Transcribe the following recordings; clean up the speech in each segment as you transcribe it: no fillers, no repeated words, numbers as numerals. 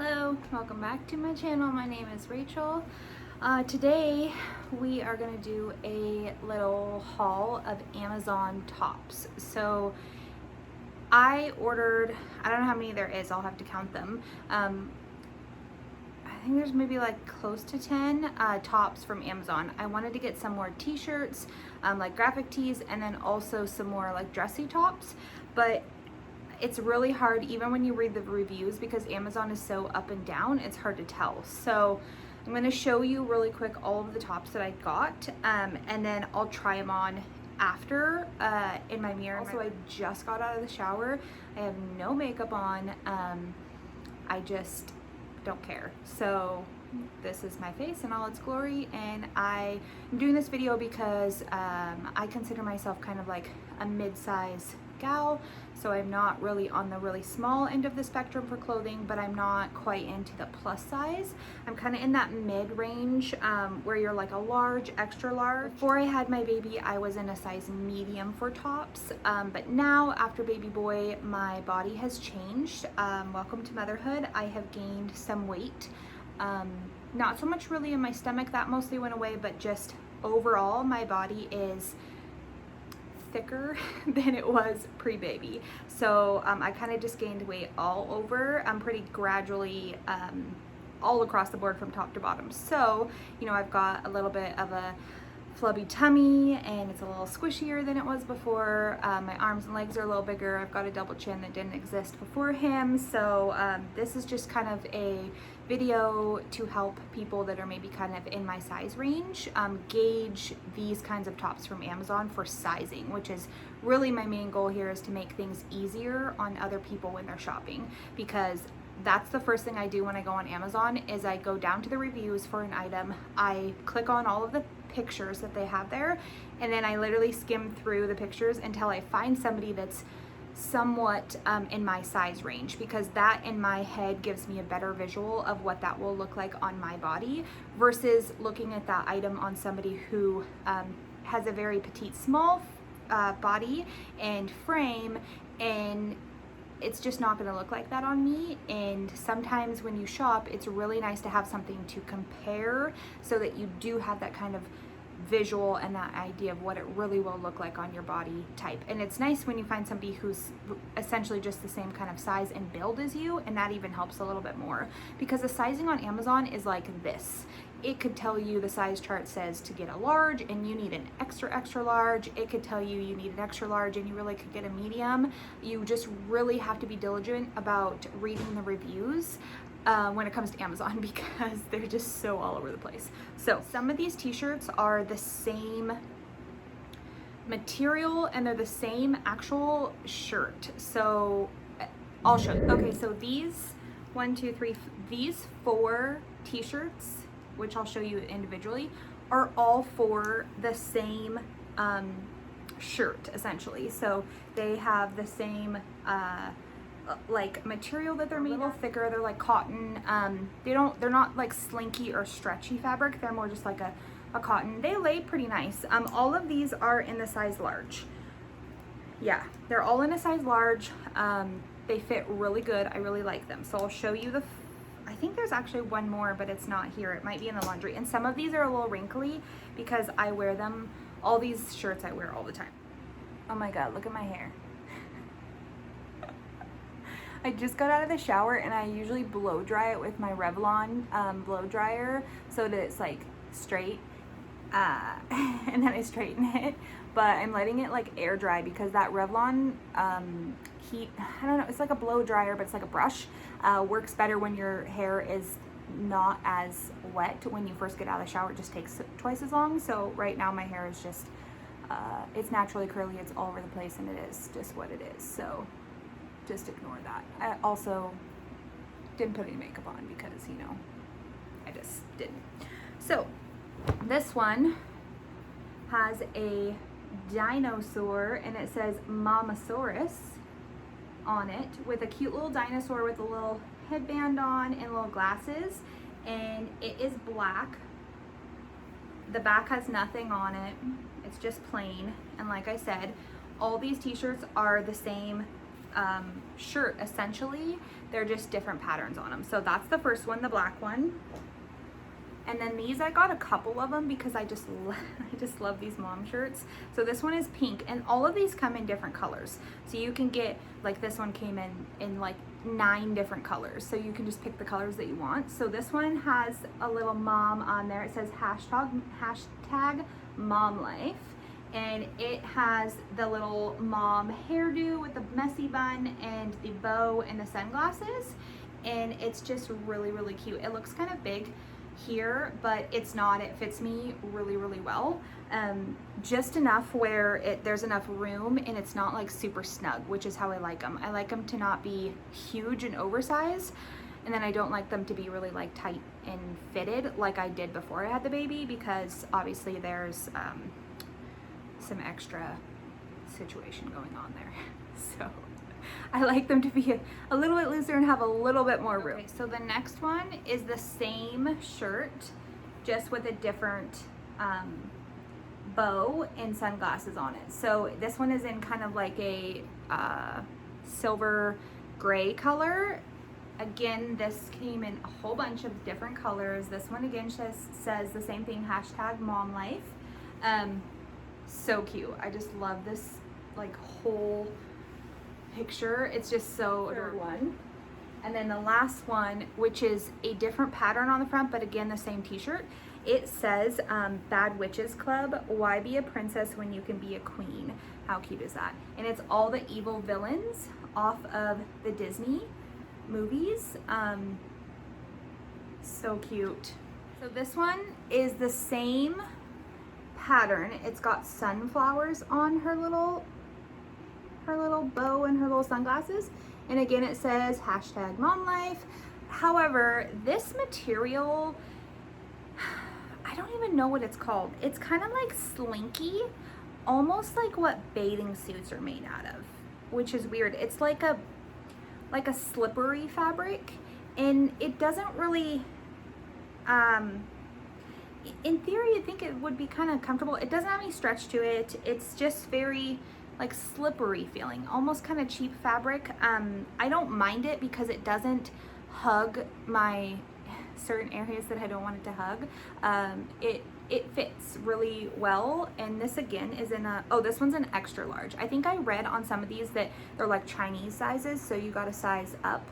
Hello, welcome back to my channel. My name is Rachel. Today we are going to do a little haul of Amazon tops. So I ordered, I don't know how many there is, I'll have to count them. I think there's maybe like close to 10 tops from Amazon. I wanted to get some more t-shirts, like graphic tees, and then also some more like dressy tops, but it's really hard even when you read the reviews because Amazon is so up and down, it's hard to tell. So I'm going to show you really quick all of the tops that I got, and then I'll try them on after in my mirror. Also, I just got out of the shower. I have no makeup on. I just don't care. So this is my face in all its glory, and I am doing this video because I consider myself kind of like a mid-size gal, so I'm not really on the really small end of the spectrum for clothing, but I'm not quite into the plus size. I'm kind of in that mid-range where you're like a large, extra large. Before I had my baby, I was in a size medium for tops, but now after baby boy, my body has changed. Welcome to motherhood. I have gained some weight. Not so much really in my stomach, that mostly went away, but just overall my body is thicker than it was pre-baby. So I kind of just gained weight all over. I'm pretty gradually all across the board from top to bottom. So, you know, I've got a little bit of a flubby tummy and it's a little squishier than it was before. My arms and legs are a little bigger. I've got a double chin that didn't exist before him. So this is just kind of a video to help people that are maybe kind of in my size range gauge these kinds of tops from Amazon for sizing, which is really my main goal here, is to make things easier on other people when they're shopping, because that's the first thing I do when I go on Amazon is I go down to the reviews for an item. I click on all of the pictures that they have there, and then I literally skim through the pictures until I find somebody that's somewhat in my size range, because that in my head gives me a better visual of what that will look like on my body versus looking at that item on somebody who has a very petite, small body and frame, and it's just not going to look like that on me. And sometimes when you shop, it's really nice to have something to compare so that you do have that kind of visual and that idea of what it really will look like on your body type. And it's nice when you find somebody who's essentially just the same kind of size and build as you, and that even helps a little bit more, because the sizing on Amazon is like this. It could tell you, the size chart says to get a large and you need an extra extra large. It could tell you you need an extra large and you really could get a medium. You just really have to be diligent about reading the reviews when it comes to Amazon, because they're just so all over the place. So some of these t-shirts are the same material and they're the same actual shirt. So I'll show you. Okay, so these these 4 t-shirts, which I'll show you individually, are all for the same shirt essentially. So they have the same like material that they're made of, a little thicker. They're like cotton. They're not like slinky or stretchy fabric. They're more just like a cotton. They lay pretty nice. All of these are in the size large. Yeah, they're all in a size large. They fit really good. I really like them. So I'll show you I think there's actually one more, but it's not here. It might be in the laundry. And some of these are a little wrinkly because I wear them. All these shirts I wear all the time. Oh my God, look at my hair. I just got out of the shower and I usually blow dry it with my Revlon blow dryer so that it's like straight, and then I straighten it. But I'm letting it like air dry because that Revlon heat, I don't know, it's like a blow dryer, but it's like a brush, works better when your hair is not as wet. When you first get out of the shower, it just takes twice as long. So right now my hair is just, it's naturally curly, it's all over the place, and it is just what it is. So just ignore that. I also didn't put any makeup on because, you know, I just didn't. So this one has a dinosaur and it says Mamasaurus on it, with a cute little dinosaur with a little headband on and little glasses, and it is black. The back has nothing on it. It's just plain. And like I said, all these t-shirts are the same shirt essentially. They're just different patterns on them. So that's the first one, the black one. And then these, I got a couple of them because I just love these mom shirts. So this one is pink, and all of these come in different colors. So you can get, like this one came in like 9 different colors. So you can just pick the colors that you want. So this one has a little mom on there. It says hashtag mom life. And it has the little mom hairdo with the messy bun and the bow and the sunglasses. And it's just really, really cute. It looks kind of big here, but it's not. It fits me really, really well. Just enough where there's enough room and it's not like super snug, which is how I like them. I like them to not be huge and oversized, and then I don't like them to be really like tight and fitted like I did before I had the baby, because obviously there's some extra situation going on there. So I like them to be a little bit looser and have a little bit more room. Okay, so the next one is the same shirt, just with a different bow and sunglasses on it. So this one is in kind of like a silver gray color. Again, this came in a whole bunch of different colors. This one again says the same thing, hashtag mom life. So cute. I just love this like whole picture. It's just so adorable. One. And then the last one, which is a different pattern on the front, but again the same t-shirt. It says Bad Witches Club, why be a princess when you can be a queen? How cute is that? And it's all the evil villains off of the Disney movies. So cute. So this one is the same pattern. It's got sunflowers on her little bow and her little sunglasses, and again it says hashtag mom life. However, this material, I don't even know what it's called. It's kind of like slinky, almost like what bathing suits are made out of, which is weird. It's like a slippery fabric, and it doesn't really in theory you'd think it would be kind of comfortable. It doesn't have any stretch to it. It's just very like slippery feeling, almost kind of cheap fabric. I don't mind it because it doesn't hug my certain areas that I don't want it to hug. It fits really well, and this again is in a, oh, this one's an extra large. I think I read on some of these that they're like Chinese sizes, so you got to size up,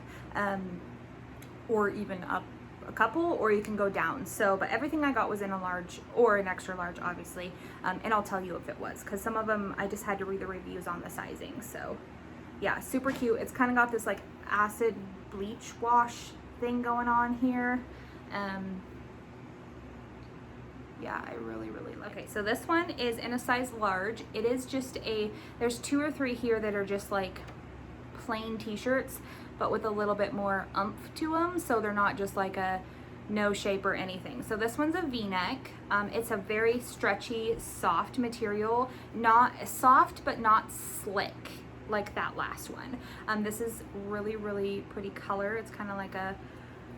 or even up a couple, or you can go down. So, but everything I got was in a large or an extra large, obviously, and I'll tell you if it was, because some of them I just had to read the reviews on the sizing. So yeah, super cute. It's kind of got this like acid bleach wash thing going on here. Yeah, I really, really like it. Okay, so this one is in a size large. It is just there's 2 or 3 here that are just like plain t-shirts, but with a little bit more oomph to them, so they're not just like a no shape or anything. So this one's a v-neck. It's a very stretchy, soft material, not soft but not slick like that last one. This is really, really pretty color. It's kind of like a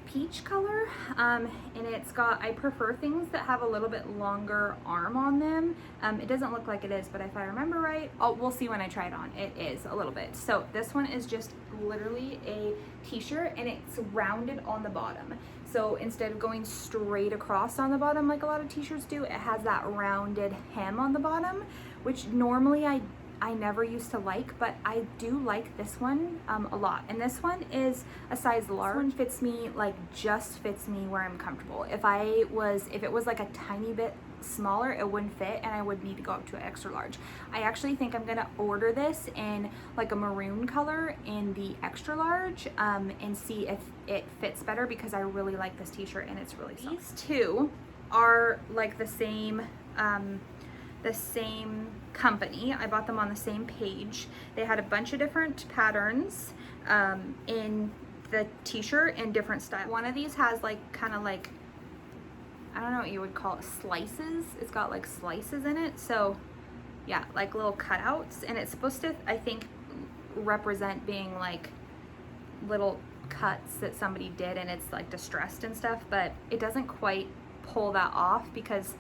peach color, and it's got, I prefer things that have a little bit longer arm on them. It doesn't look like it is, but if I remember right, we'll see when I try it on. It is a little bit. So this one is just literally a t-shirt, and it's rounded on the bottom. So instead of going straight across on the bottom like a lot of t-shirts do, it has that rounded hem on the bottom, which normally I never used to like, but I do like this one a lot. And this one is a size large. This one fits me, like just fits me where I'm comfortable. If it was like a tiny bit smaller, it wouldn't fit, and I would need to go up to an extra large. I actually think I'm gonna order this in like a maroon color in the extra large, and see if it fits better, because I really like this t-shirt and it's really soft. These two are like the same company. I bought them on the same page. They had a bunch of different patterns in the t-shirt in different styles. One of these has like kind of like, I don't know what you would call it, slices. It's got like slices in it. So yeah, like little cutouts, and it's supposed to, I think, represent being like little cuts that somebody did, and it's like distressed and stuff, but it doesn't quite pull that off because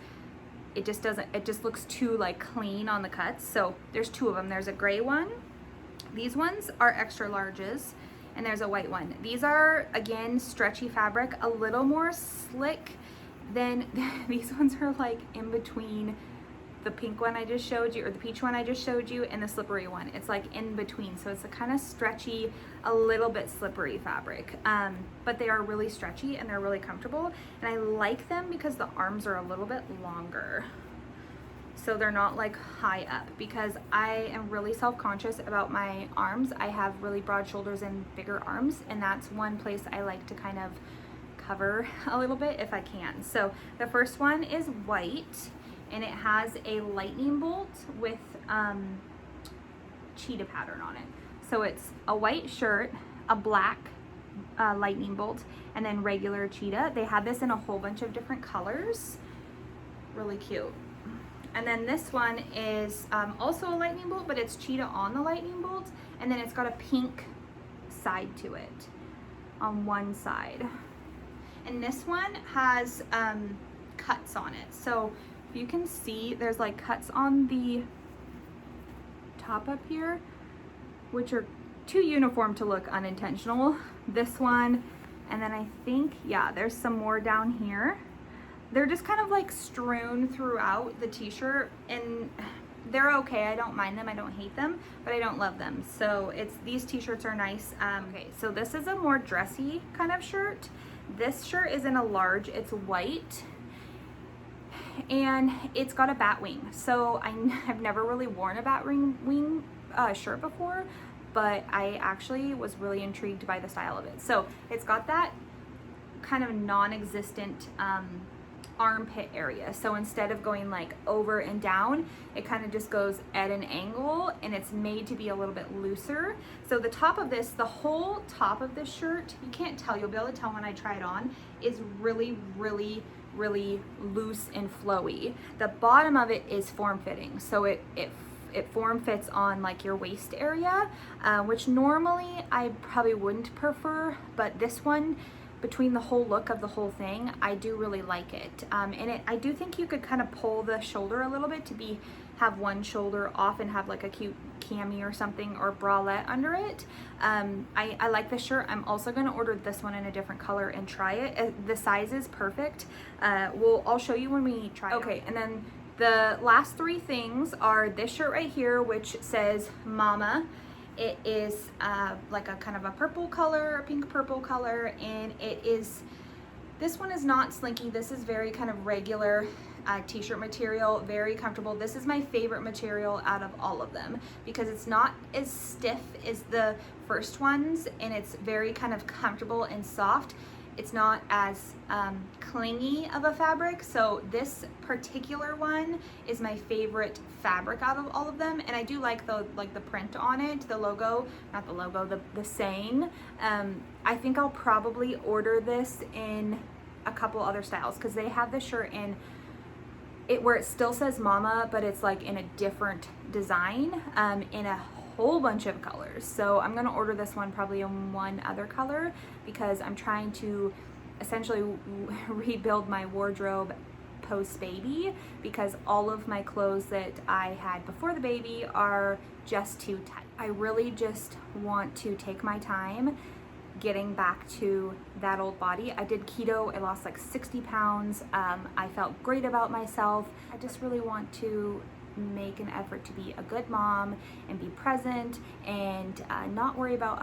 it just looks too like clean on the cuts. So there's 2 of them. There's a gray one These ones are extra larges, and there's a white one. These are, again, stretchy fabric, a little more slick than these ones are like in between the pink one I just showed you, or the peach one I just showed you, and the slippery one. It's like in between, so it's a kind of stretchy, a little bit slippery fabric, but they are really stretchy and they're really comfortable, and I like them because the arms are a little bit longer, so they're not like high up, because I am really self-conscious about my arms. I have really broad shoulders and bigger arms, and that's one place I like to kind of cover a little bit if I can. So the first one is white, and it has a lightning bolt with cheetah pattern on it. So it's a white shirt, a black lightning bolt, and then regular cheetah. They have this in a whole bunch of different colors. Really cute. And then this one is also a lightning bolt, but it's cheetah on the lightning bolt, and then it's got a pink side to it on one side. And this one has cuts on it. So if you can see, there's like cuts on the top up here, which are too uniform to look unintentional. This one, and then I think, yeah, there's some more down here. They're just kind of like strewn throughout the t-shirt, and they're okay. I don't mind them, I don't hate them, but I don't love them. So these t-shirts are nice. Okay, so this is a more dressy kind of shirt. This shirt is in a large, it's white, and it's got a bat wing. So I've never really worn a bat wing shirt before, but I actually was really intrigued by the style of it. So it's got that kind of non-existent armpit area. So instead of going like over and down, it kind of just goes at an angle, and it's made to be a little bit looser. So the top of this, the whole top of this shirt, you can't tell, you'll be able to tell when I try it on, is really, really, really loose and flowy. The bottom of it is form-fitting, so it form fits on like your waist area, which normally I probably wouldn't prefer, but this one, between the whole look of the whole thing, I do really like it. And I do think you could kind of pull the shoulder a little bit to have one shoulder off and have like a cute cami or something, or bralette under it. I like this shirt. I'm also going to order this one in a different color and try it. The size is perfect. I'll show you when we try it. Okay, and then the last three things are this shirt right here, which says Mama. It is like a kind of a purple color, a pink purple color, and this one is not slinky. This is very kind of regular t-shirt material, very comfortable. This is my favorite material out of all of them because it's not as stiff as the first ones, and it's very kind of comfortable and soft. It's not as clingy of a fabric. So this particular one is my favorite fabric out of all of them. And I do like the print on it, the logo, not the logo, the saying. I think I'll probably order this in a couple other styles, because they have the shirt in it where it still says Mama, but it's like in a different design, in a whole bunch of colors. So I'm gonna order this one probably in one other color, because I'm trying to essentially rebuild my wardrobe post baby, because all of my clothes that I had before the baby are just too tight. I really just want to take my time getting back to that old body. I did keto, I lost like 60 pounds. I felt great about myself. I just really want to make an effort to be a good mom and be present, and not worry about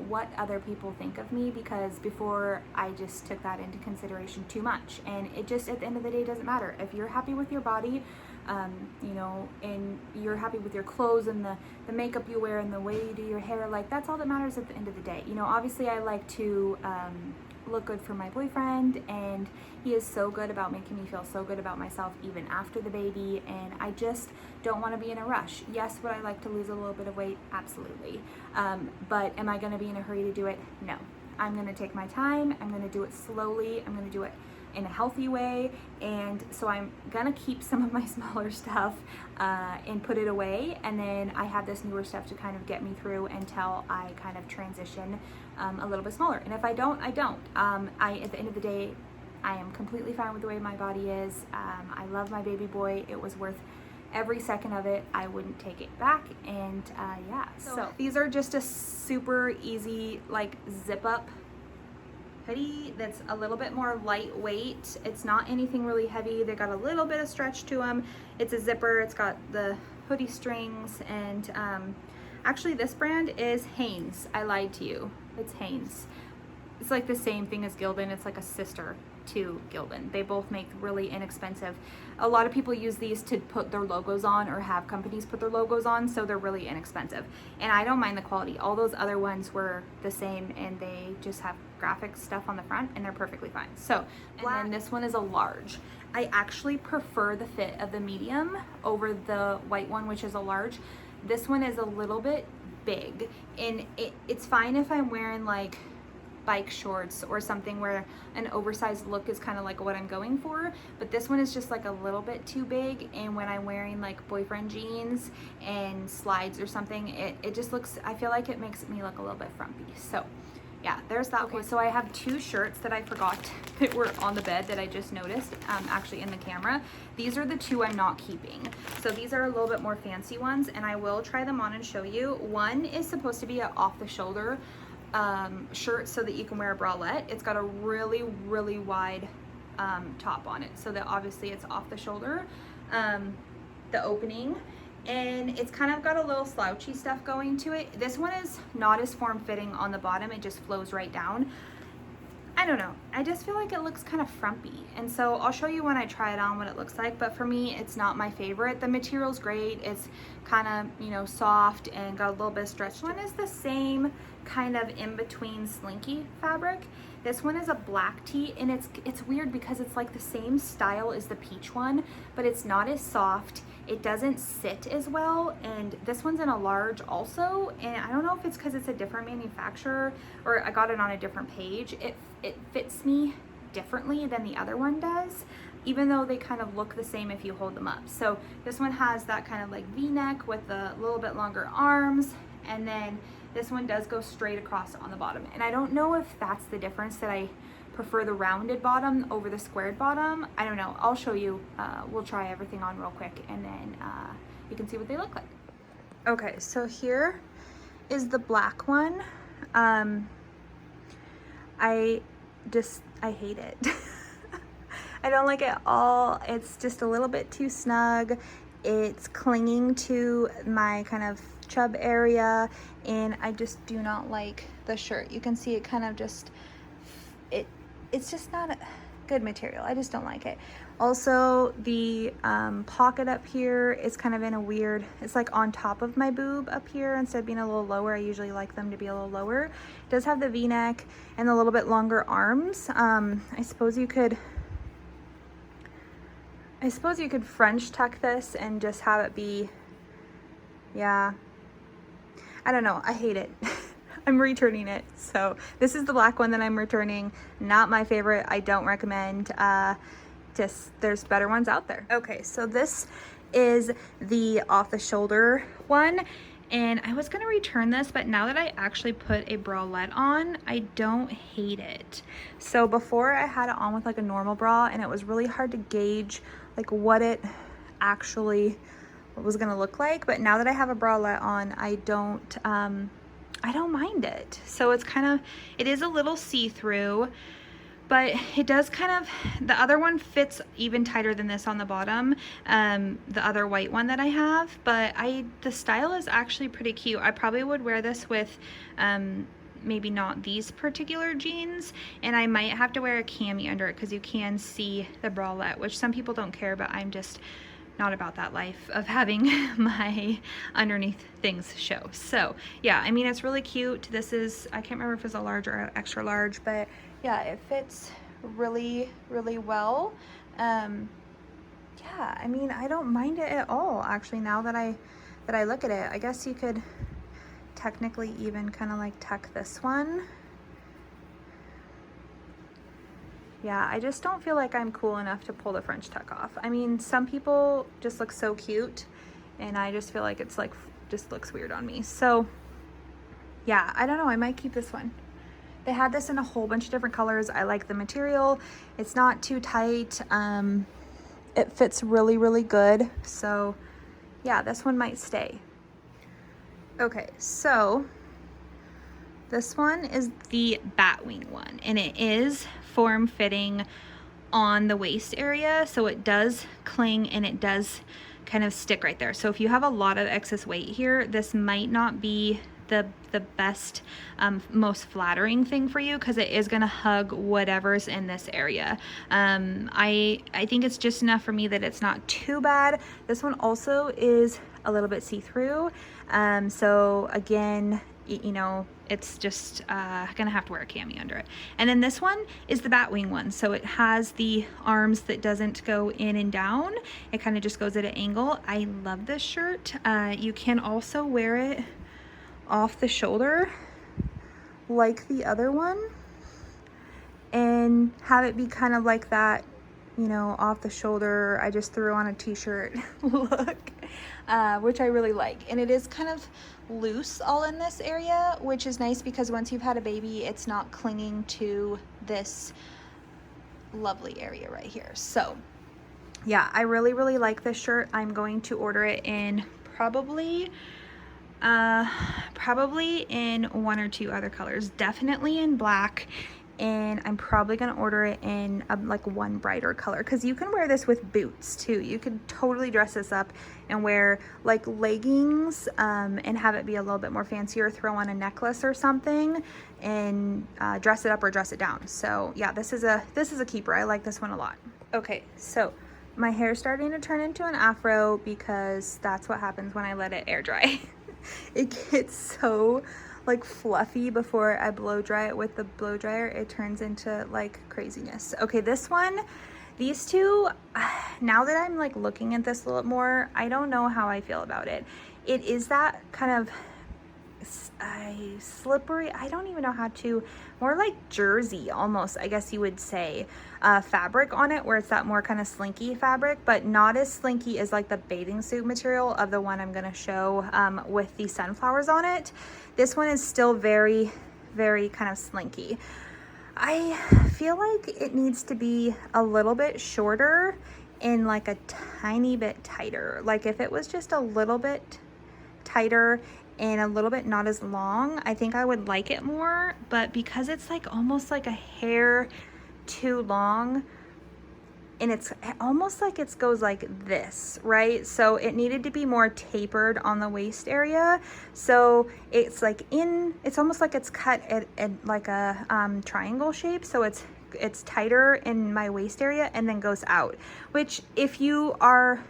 what other people think of me, because before I just took that into consideration too much, and it just at the end of the day doesn't matter. If you're happy with your body, you know, and you're happy with your clothes and the makeup you wear and the way you do your hair, like that's all that matters at the end of the day. You know, obviously I like to look good for my boyfriend, and he is so good about making me feel so good about myself even after the baby, and I just don't want to be in a rush. Yes, would I like to lose a little bit of weight? Absolutely. But am I going to be in a hurry to do it? No. I'm going to take my time. I'm going to do it slowly. I'm going to do it in a healthy way, and so I'm gonna keep some of my smaller stuff and put it away, and then I have this newer stuff to kind of get me through until I kind of transition a little bit smaller. And if I don't, I don't. At the end of the day, I am completely fine with the way my body is. I love my baby boy. It was worth every second of it. I wouldn't take it back. And yeah, so these are just a super easy like zip up hoodie that's a little bit more lightweight. It's not anything really heavy. They got a little bit of stretch to them. It's a zipper. It's got the hoodie strings, and actually this brand is Hanes. I lied to you. It's Hanes. It's like the same thing as Gildan. It's like a sister to Gildan. They both make really inexpensive. A lot of people use these to put their logos on or have companies put their logos on, so they're really inexpensive. And I don't mind the quality. All those other ones were the same, and they just have graphic stuff on the front, and they're perfectly fine. So, and then this one is a large. I actually prefer the fit of the medium over the white one, which is a large. This one is a little bit big, and it's fine if I'm wearing like bike shorts or something where an oversized look is kind of like what I'm going for, but this one is just like a little bit too big, and when I'm wearing like boyfriend jeans and slides or something, it just looks, I feel like it makes me look a little bit frumpy. So yeah, there's that. Okay, so I have two shirts that I forgot that were on the bed that I just noticed actually in the camera. These are the two I'm not keeping. So these are a little bit more fancy ones, and I will try them on and show you. One is supposed to be an off the shoulder shirt so that you can wear a bralette. It's got a really wide top on it, so that obviously it's off the shoulder, the opening, and it's kind of got a little slouchy stuff going to it. This one is not as form-fitting on the bottom. It just flows right down. I don't know, I just feel like it looks kind of frumpy, and so I'll show you when I try it on what it looks like, but for me it's not my favorite. The material's great. It's kind of, you know, soft and got a little bit of stretch. One is the same kind of in between slinky fabric. This one is a black tee, and it's weird because it's like the same style as the peach one, but it's not as soft. It doesn't sit as well, and this one's in a large also, and I don't know if it's because it's a different manufacturer or I got it on a different page. It fits me differently than the other one does, even though they kind of look the same if you hold them up. So this one has that kind of like V-neck with a little bit longer arms, and then this one does go straight across on the bottom. And I don't know if that's the difference, that I prefer the rounded bottom over the squared bottom. I don't know. I'll show you. We'll try everything on real quick, and then you can see what they look like. Okay, so here is the black one. I hate it. I don't like it at all. It's just a little bit too snug. It's clinging to my kind of chub area, and I just do not like the shirt. You can see it kind of just, it's just not a good material. I just don't like it. Also, the pocket up here is kind of in a weird, it's like on top of my boob up here instead of being a little lower. I usually like them to be a little lower. It does have the V-neck and a little bit longer arms. I suppose you could French tuck this and just have it be, yeah, I don't know. I hate it. I'm returning it. So this is the black one that I'm returning. Not my favorite. I don't recommend. Just there's better ones out there. Okay, so this is the off the shoulder one, and I was gonna return this, but now that I actually put a bralette on, I don't hate it. So before I had it on with like a normal bra, and it was really hard to gauge like what it actually was gonna look like, but now that I have a bralette on, I don't mind it. So it's kind of, it is a little see-through, but it does kind of, the other one fits even tighter than this on the bottom, the other white one that I have, but the style is actually pretty cute. I probably would wear this with maybe not these particular jeans, and I might have to wear a cami under it because you can see the bralette, which some people don't care, but I'm just not about that life of having my underneath things show. So yeah, I mean, it's really cute. This is, I can't remember if it's a large or extra large, but yeah, it fits really well. Yeah, I mean, I don't mind it at all, actually, now that I look at it. I guess you could technically even kind of like tuck this one. Yeah, I just don't feel like I'm cool enough to pull the French tuck off. I mean, some people just look so cute, and I just feel like it's like, just looks weird on me. So yeah, I don't know, I might keep this one. They had this in a whole bunch of different colors. I like the material. It's not too tight. It fits really good. So yeah, this one might stay. Okay, so this one is the Batwing one, and it is form-fitting on the waist area, so it does cling and it does kind of stick right there. So if you have a lot of excess weight here, this might not be the best, most flattering thing for you, because it is going to hug whatever's in this area. I think it's just enough for me that it's not too bad. This one also is a little bit see-through, so again, you know, it's just gonna have to wear a cami under it. And then this one is the Batwing one, so it has the arms that doesn't go in and down. It kind of just goes at an angle. I love this shirt. You can also wear it off the shoulder like the other one and have it be kind of like that, you know, off the shoulder, I just threw on a t-shirt look, which I really like. And it is kind of loose all in this area, which is nice because once you've had a baby, it's not clinging to this lovely area right here. So yeah, I really like this shirt. I'm going to order it in probably in 1 or 2 other colors, definitely in black, and I'm probably gonna order it in like one brighter color, because you can wear this with boots too. You could totally dress this up and wear like leggings, and have it be a little bit more fancy, or throw on a necklace or something and dress it up or dress it down. So yeah, this is a keeper. I like this one a lot. Okay, so my hair's starting to turn into an afro because that's what happens when I let it air dry. It gets so like fluffy before I blow dry it with the blow dryer. It turns into like craziness. Okay, this one, these two, now that I'm like looking at this a little more, I don't know how I feel about it. It is that kind of slippery, I don't even know how to, more like jersey almost, I guess you would say, fabric on it, where it's that more kind of slinky fabric, but not as slinky as like the bathing suit material of the one I'm going to show with the sunflowers on it. This one is still very kind of slinky. I feel like it needs to be a little bit shorter and like a tiny bit tighter. Like if it was just a little bit tighter and a little bit not as long, I think I would like it more. But because it's like almost like a hair too long, and it's almost like it goes like this, right? So it needed to be more tapered on the waist area. So it's like it's almost like it's cut at like a triangle shape. So it's tighter in my waist area and then goes out, which if you are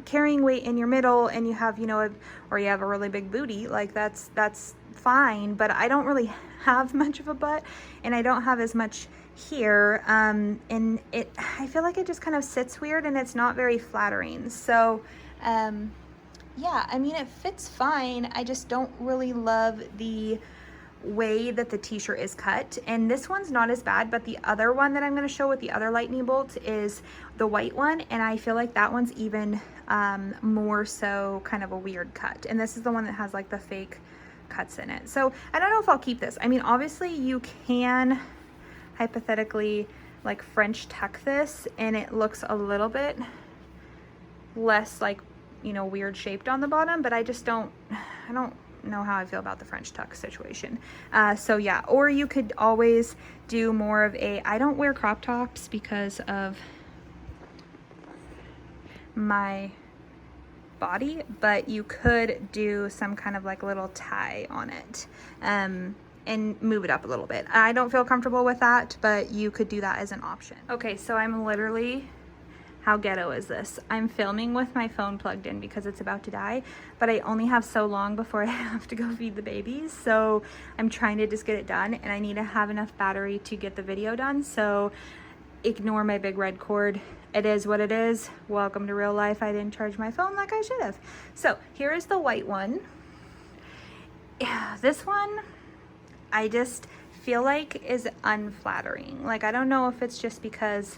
carrying weight in your middle and you have, you know, or you have a really big booty, like that's fine. But I don't really have much of a butt, and I don't have as much here, and I feel like it just kind of sits weird and it's not very flattering. So yeah, I mean, it fits fine. I just don't really love the way that the t-shirt is cut, and this one's not as bad, but the other one that I'm going to show with the other lightning bolt is the white one, and I feel like that one's even more so kind of a weird cut, and this is the one that has like the fake cuts in it. So I don't know if I'll keep this. I mean, obviously you can hypothetically like French tuck this and it looks a little bit less like, you know, weird shaped on the bottom, but I don't know how I feel about the French tuck situation. So yeah, or you could always do more of a, I don't wear crop tops because of my body, but you could do some kind of like little tie on it and move it up a little bit. I don't feel comfortable with that, but you could do that as an option. Okay, so I'm literally, how ghetto is this? I'm filming with my phone plugged in because it's about to die, but I only have so long before I have to go feed the babies. So I'm trying to just get it done, and I need to have enough battery to get the video done. So ignore my big red cord. It is what it is. Welcome to real life. I didn't charge my phone like I should have. So here is the white one. Yeah, this one, I just feel like is unflattering. Like, I don't know if it's just because,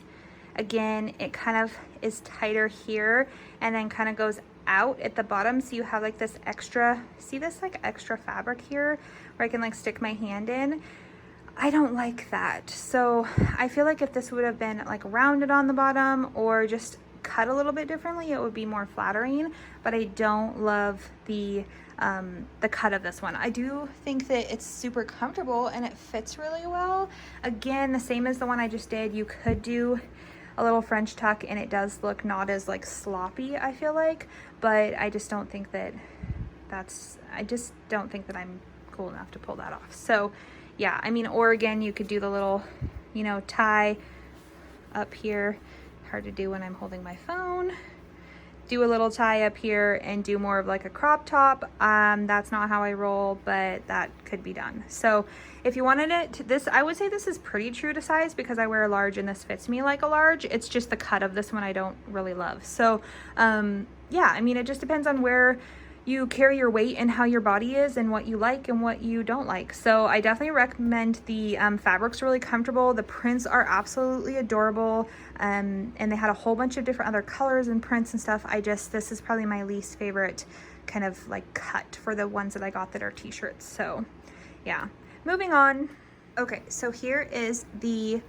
again, it kind of is tighter here and then kind of goes out at the bottom. So you have like this extra, see this like extra fabric here where I can like stick my hand in. I don't like that. So I feel like if this would have been like rounded on the bottom or just cut a little bit differently, it would be more flattering, but I don't love the cut of this one. I do think that it's super comfortable and it fits really well. Again, the same as the one I just did, you could do a little French tuck and it does look not as like sloppy, I feel like, but I just don't think that I'm cool enough to pull that off. So yeah, I mean, or again, you could do the little, you know, tie up here. Hard to do when I'm holding my phone. Do a little tie up here and do more of like a crop top. That's not how I roll, but that could be done. So if you wanted it to this, I would say this is pretty true to size because I wear a large and this fits me like a large. It's just the cut of this one I don't really love. So yeah, I mean, it just depends on where you carry your weight and how your body is and what you like and what you don't like. So I definitely recommend the fabric's really comfortable. The prints are absolutely adorable. And they had a whole bunch of different other colors and prints and stuff. This is probably my least favorite kind of like cut for the ones that I got that are t-shirts. So yeah, moving on. Okay, so here is the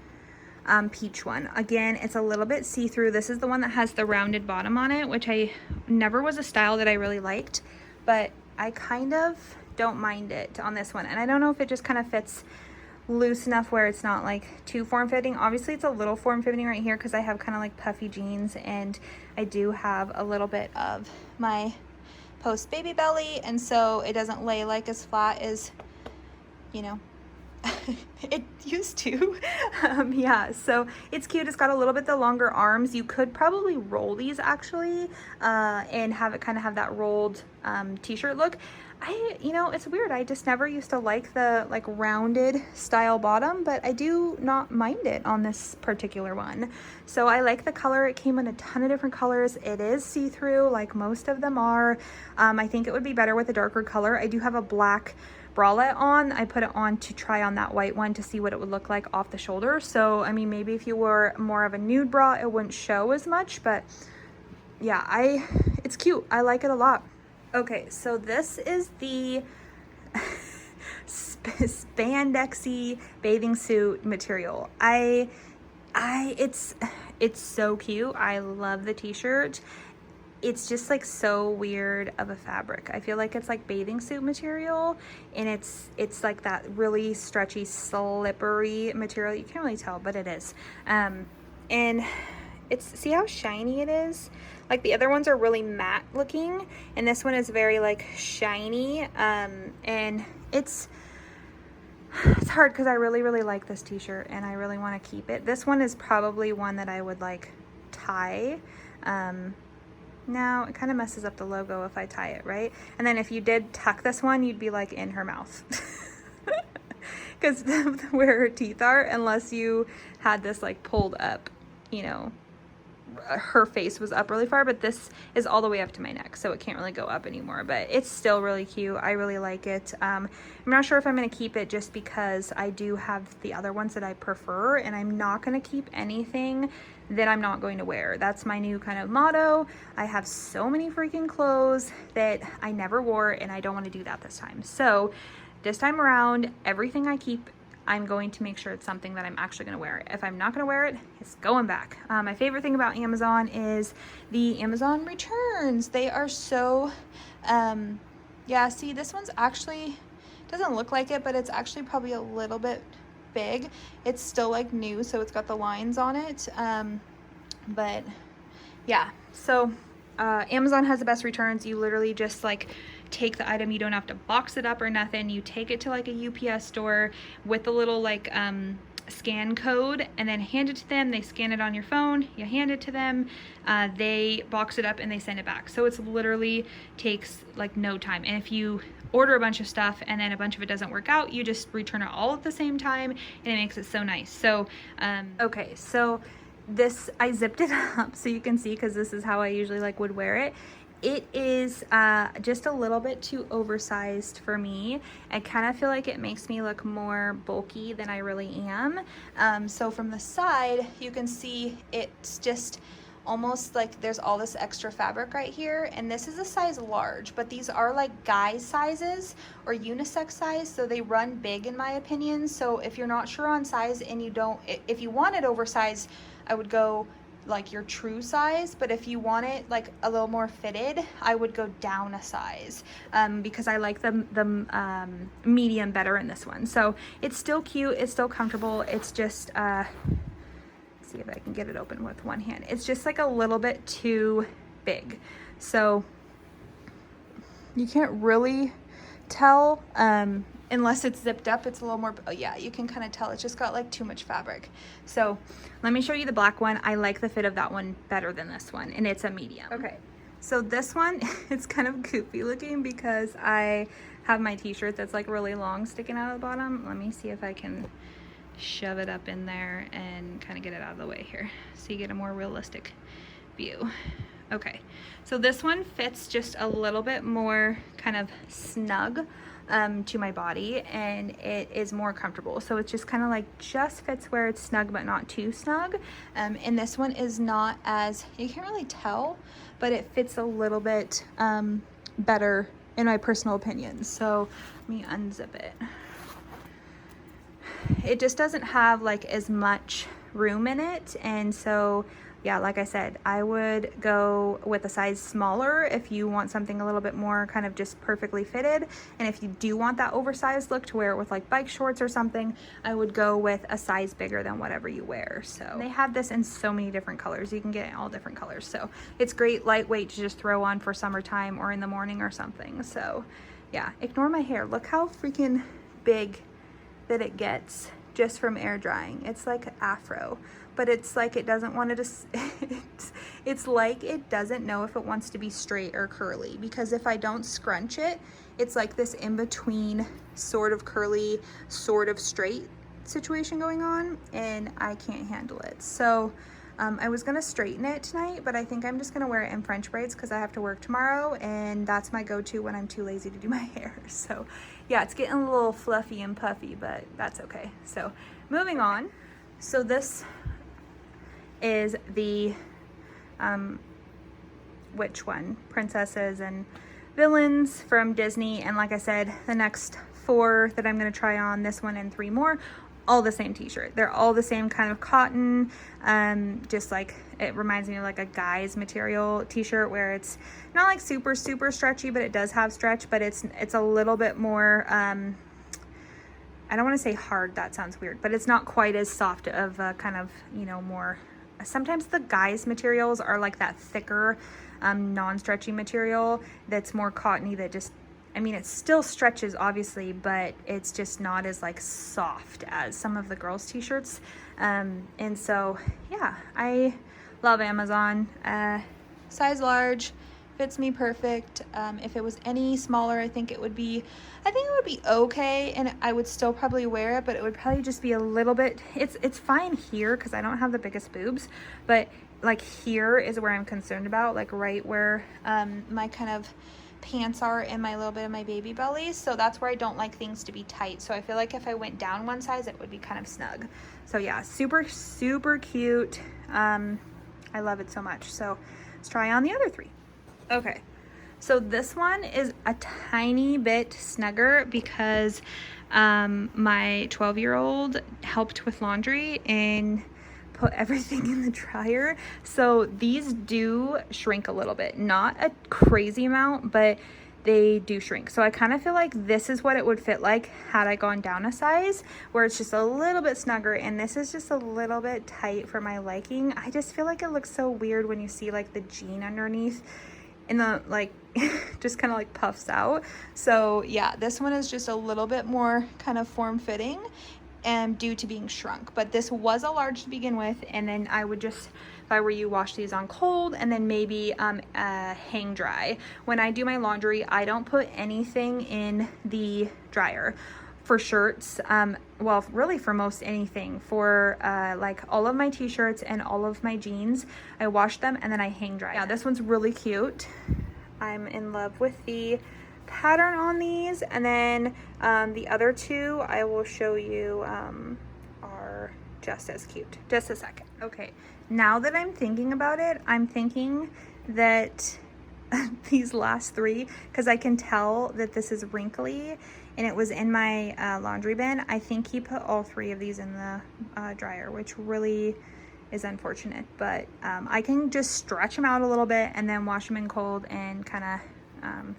peach one. Again, it's a little bit see-through. This is the one that has the rounded bottom on it, which I never was a style that I really liked, but I kind of don't mind it on this one. And I don't know if it just kind of fits loose enough where it's not like too form-fitting. Obviously it's a little form-fitting right here because I have kind of like puffy jeans and I do have a little bit of my post baby belly, and so it doesn't lay like as flat as, you know, it used to. Yeah, so it's cute. It's got a little bit the longer arms. You could probably roll these actually and have it kind of have that rolled t-shirt look. You know, it's weird. I just never used to like the like rounded style bottom, but I do not mind it on this particular one. So I like the color. It came in a ton of different colors. It is see-through like most of them are. I think it would be better with a darker color. I do have a black bralette on. I put it on to try on that white one to see what it would look like off the shoulder. So I mean, maybe if you wore more of a nude bra it wouldn't show as much, but yeah, it's cute. I like it a lot. Okay, so this is the spandexy bathing suit material. It's so cute. I love the t-shirt. It's just like so weird of a fabric. I feel like it's like bathing suit material, and it's like that really stretchy, slippery material. You can't really tell, but it is. And see how shiny it is? Like the other ones are really matte looking, and this one is very like shiny. And it's hard because I really like this t-shirt and I really want to keep it. This one is probably one that I would like tie. Now it kind of messes up the logo if I tie it, right? And then if you did tuck this one, you'd be like in her mouth because where her teeth are, unless you had this like pulled up, you know, her face was up really far, but this is all the way up to my neck, so it can't really go up anymore, but it's still really cute. I really like it. I'm not sure if I'm going to keep it just because I do have the other ones that I prefer, and I'm not going to keep anything that I'm not going to wear. That's my new kind of motto. I have so many freaking clothes that I never wore, and I don't want to do that this time. So this time around, everything I keep, I'm going to make sure it's something that I'm actually going to wear. If I'm not going to wear it, it's going back. My favorite thing about Amazon is the Amazon returns. They are so, yeah, see, this one's actually, doesn't look like it, but it's actually probably a little bit big. It's still like new, so it's got the lines on it. But yeah, so Amazon has the best returns. You literally just like take the item, you don't have to box it up or nothing. You take it to like a UPS store with a little like scan code and then hand it to them. They scan it on your phone, you hand it to them, they box it up and they send it back. So it's literally takes like no time. And if you order a bunch of stuff and then a bunch of it doesn't work out, you just return it all at the same time, and it makes it so nice. So okay, so this, I zipped it up so you can see, because this is how I usually like would wear it. It is just a little bit too oversized for me. I kind of feel like it makes me look more bulky than I really am. So from the side, you can see it's just almost like there's all this extra fabric right here, and this is a size large, but these are like guy sizes or unisex size, so they run big in my opinion. So if you're not sure on size and you don't, if you want it oversized, I would go like your true size, but if you want it like a little more fitted, I would go down a size, because I like the medium better in this one. So it's still cute, it's still comfortable, it's just see if I can get it open with one hand. It's just like a little bit too big, so you can't really tell unless it's zipped up. It's a little more, oh yeah, you can kind of tell it's just got like too much fabric. So let me show you the black one. I like the fit of that one better than this one, and it's a medium. Okay, so this one, it's kind of goofy looking because I have my t-shirt that's like really long sticking out of the bottom. Let me see if I can shove it up in there and kind of get it out of the way here so you get a more realistic view. Okay, so this one fits just a little bit more kind of snug to my body, and it is more comfortable. So it's just kind of like just fits where it's snug but not too snug. And this one is not as, you can't really tell, but it fits a little bit better in my personal opinion. So let me unzip it. It just doesn't have like as much room in it, and so yeah, like I said, I would go with a size smaller if you want something a little bit more kind of just perfectly fitted. And if you do want that oversized look to wear it with like bike shorts or something, I would go with a size bigger than whatever you wear. So they have this in so many different colors. You can get it in all different colors. So it's great, lightweight to just throw on for summertime or in the morning or something. So yeah, ignore my hair. Look how freaking big that it gets just from air drying. It's like afro, but it's like it doesn't want to it's like it doesn't know if it wants to be straight or curly, because if I don't scrunch it, it's like this in between sort of curly, sort of straight situation going on, and I can't handle it. So I was gonna straighten it tonight, but I think I'm just gonna wear it in French braids because I have to work tomorrow, and that's my go-to when I'm too lazy to do my hair. So yeah, it's getting a little fluffy and puffy, but that's okay. So moving on. So this is the which one? Princesses and Villains from Disney. And like I said, the next 4 that I'm gonna try on, this one and 3 more, all the same t-shirt. They're all the same kind of cotton, just like, it reminds me of like a guy's material t-shirt where it's not like super stretchy, but it does have stretch, but it's a little bit more, I don't want to say hard, that sounds weird, but it's not quite as soft of a kind of, you know, more, sometimes the guys materials are like that thicker, non-stretchy material that's more cottony, that just, I mean, it still stretches obviously, but it's just not as like soft as some of the girls' t-shirts. And so yeah, I love Amazon. Size large, fits me perfect. If it was any smaller, I think it would be okay, and I would still probably wear it, but it would probably just be a little bit, it's fine here because I don't have the biggest boobs, but like here is where I'm concerned about, like right where my kind of pants are and my little bit of my baby belly. So that's where I don't like things to be tight. So I feel like if I went down one size, it would be kind of snug. So yeah, super cute. I love it so much. So let's try on the other 3. Okay, so this one is a tiny bit snugger because my 12-year-old helped with laundry and put everything in the dryer. So these do shrink a little bit, not a crazy amount, but they do shrink. So I kind of feel like this is what it would fit like had I gone down a size, where it's just a little bit snugger, and this is just a little bit tight for my liking. I just feel like it looks so weird when you see like the jean underneath and the like just kind of like puffs out. So yeah, this one is just a little bit more kind of form-fitting and due to being shrunk, but this was a large to begin with, and then I would just, if I were you, wash these on cold and then maybe hang dry. When I do my laundry, I don't put anything in the dryer for shirts, well, really for most anything. For like all of my t-shirts and all of my jeans, I wash them and then I hang dry. Yeah, this one's really cute. I'm in love with the pattern on these, and then the other 2 I will show you are just as cute. Just a second. Okay, now that I'm thinking about it, I'm thinking that these last 3, because I can tell that this is wrinkly and it was in my laundry bin, I think he put all 3 of these in the dryer, which really is unfortunate, but I can just stretch them out a little bit and then wash them in cold and kind of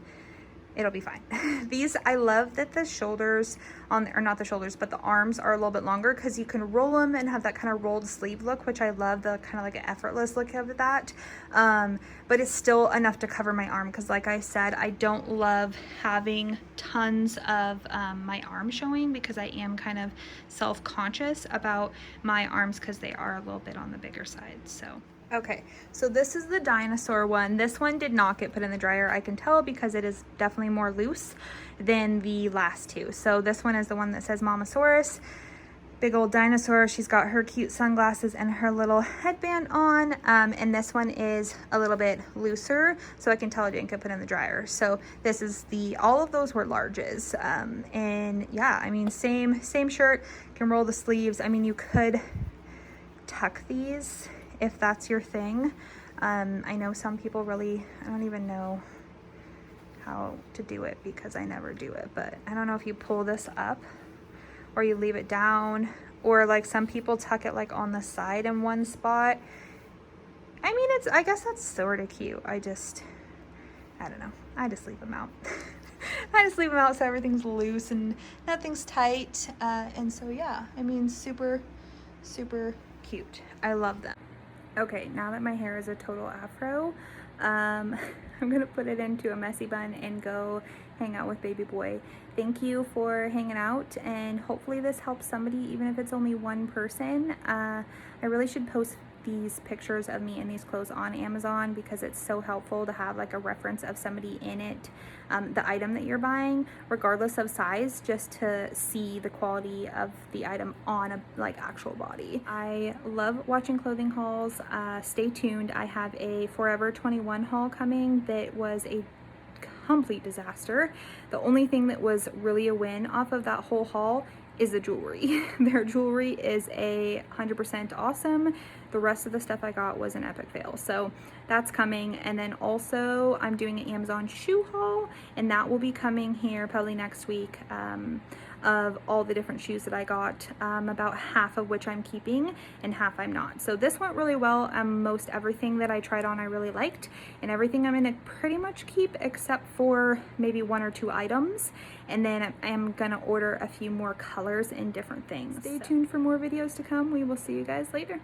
it'll be fine. These, I love that the shoulders or not the shoulders, but the arms are a little bit longer because you can roll them and have that kind of rolled sleeve look, which I love, the kind of like an effortless look of that. But it's still enough to cover my arm because like I said, I don't love having tons of my arm showing because I am kind of self-conscious about my arms because they are a little bit on the bigger side. So okay, so this is the dinosaur one. This one did not get put in the dryer. I can tell because it is definitely more loose than the last two. So this one is the one that says Mamasaurus. Big old dinosaur. She's got her cute sunglasses and her little headband on. And this one is a little bit looser, so I can tell it didn't get put in the dryer. So this is all of those were larges. And yeah, I mean, same shirt, can roll the sleeves. I mean, you could tuck these if that's your thing. I know some people really, I don't even know how to do it because I never do it, but I don't know if you pull this up or you leave it down, or like some people tuck it like on the side in one spot. I mean, I guess that's sort of cute. I don't know. I just leave them out. I just leave them out so everything's loose and nothing's tight. And so yeah, I mean, super, super cute. I love them. Okay, now that my hair is a total afro, I'm gonna put it into a messy bun and go hang out with baby boy. Thank you for hanging out, and hopefully this helps somebody, even if it's only one person. I really should post these pictures of me in these clothes on Amazon because it's so helpful to have like a reference of somebody in it, the item that you're buying, regardless of size, just to see the quality of the item on a like actual body. I love watching clothing hauls. Stay tuned. I have a Forever 21 haul coming that was a complete disaster. The only thing that was really a win off of that whole haul is the jewelry. Their jewelry is 100% awesome. The rest of the stuff I got was an epic fail. So that's coming. And then also I'm doing an Amazon shoe haul, and that will be coming here probably next week, of all the different shoes that I got, about half of which I'm keeping and half I'm not. So this went really well. Most everything that I tried on I really liked, and everything I'm gonna pretty much keep except for maybe 1 or 2 items. And then I'm gonna order a few more colors and different things. Stay tuned for more videos to come. We will see you guys later.